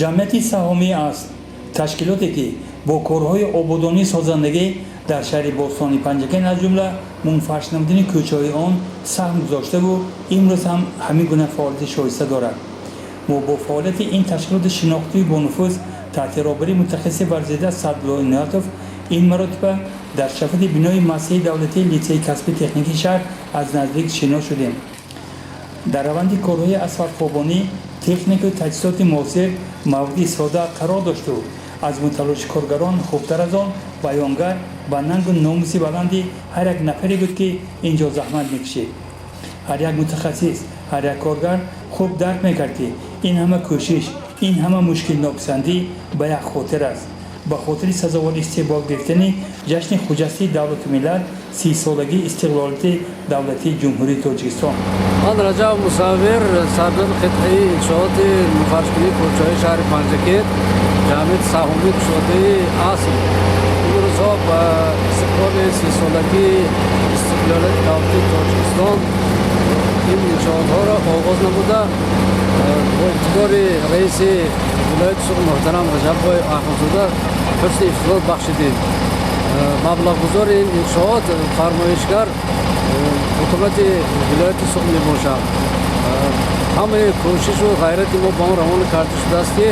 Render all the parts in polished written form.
جمعیت سهامی است تشکیلاتی که با کارهای آبادانی سازندگی در شهر باستانی پنجکین از جمله منفعش نمودن کوچه‌های آن سهم گذاشته و امروز هم همین گونه فعالیت شایسته دارد. ما با فعالیت این تشکیلات شناختی با نفوذ تحت رهبری متخصص ورزیده صدرالله عنایتوف این مرتبه در شفت بنای مؤسسه دولتی لیسه کسبی تکنیکی شهر از نزدیک شنا شدیم. در روند کارهای اسفر خوابانی تکنیک و تجهیزات معاصر مورد استفاده قرار داشت و از متلاش کارگران خوبتر از آن بیانگر با ننگ و ناموس بلندی هر یک نفری بود که اینجا زحمت میکشید. هر یک متخصص، هر یک کارگر خوب درک میکرد که این همه کوشش، این همه مشکل ناپسندی به یک خاطر است. به خاطر سزاوار استقبال گرفتن جشن خجسته دولت ملت 30 سالگی استقلالیت دولتی جمهوری تاجیکستان. من رجب مصور صدر قطعه انشاءات مفرش‌کنی کوچه‌های شهر پنجکین جمعیت سهامی شده اصل این روزها با استقبال 30 سالگی استقلالیت دولتی تاجیکستان این انشاءات ها را آغاز نموده با اقتدار رئیس ولایت سوق محترم رجب احمدزاده حسن افتخار بخشیدیم. مبلغ گذار این انشاءات فرمایشگر حکومت ولایت سوق می باشد. همه کوشش و غیرت ما با آن روان کرده شده است که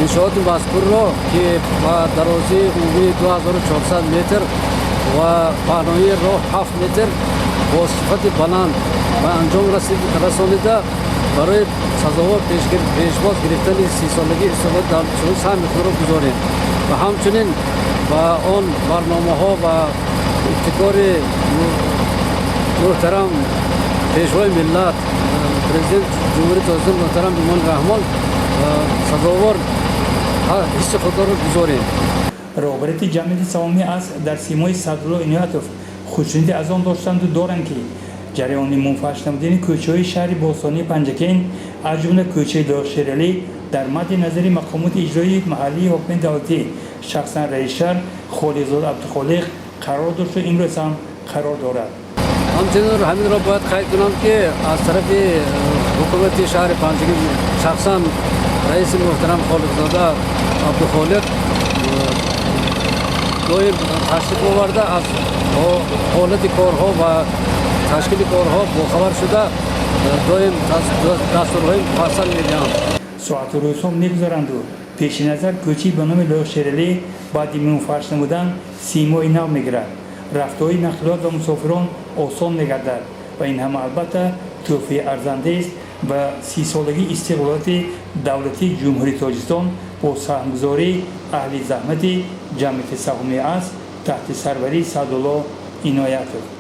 انشاءات مذکور را که با درازی عمومی 2400 متر و پهنایی راه 7 متر با صفت بلند و انجام رسانیده برای سزاوار پیشواز گرفتن 30 سالگی استقلال دولت سهم را گذاریم و همچنین با آن برنامه ها و ابتکار محترم پیشوای ملت پرزیدنت جمهوری تاجیکستان محترم ایمان رحمان سزاوار حس خود را گذاریم. رهبریت جمعیت سهامی است در سیمای صدرالله عنایتوف خوشنودی از آن داشتند و دارند که جریان منفعش نمودن کوچه‌های شهر باستانی پنجکین از جمله کوچه داغشیرعلی در مد نظر مقامات اجرایی محلی حکومت دولتی شخصا رئیس شهر خالقزاده عبدالخالق قرار داشت و امروز هم قرار دارد. همچنین همین را باید قید کنم که از طرف حکومت شهر پنجکین شخصا رئیس محترم خالقزاده عبدالخالق دویم تشریف آورده از حالت کارها و تشکیل کارها باخبر شده دویم دستورهای مفصل می‌دهند. ساعت و روزها می‌گذرند و پیش نظر کوچه‌ای به نام داغشیرعلی بعد منفعش نمودن سیمای نو می‌گیرد. رفت‌وهای نقلیات و مسافران آسان می‌گردد و این هم البته تحفه ارزنده است و 30 سالگی استقلالیت دولتی جمهوری تاجیکستان با سهمگذاری اهل زحمت جمعیت سهامی است تحت سروری صدرالله عنایتوف.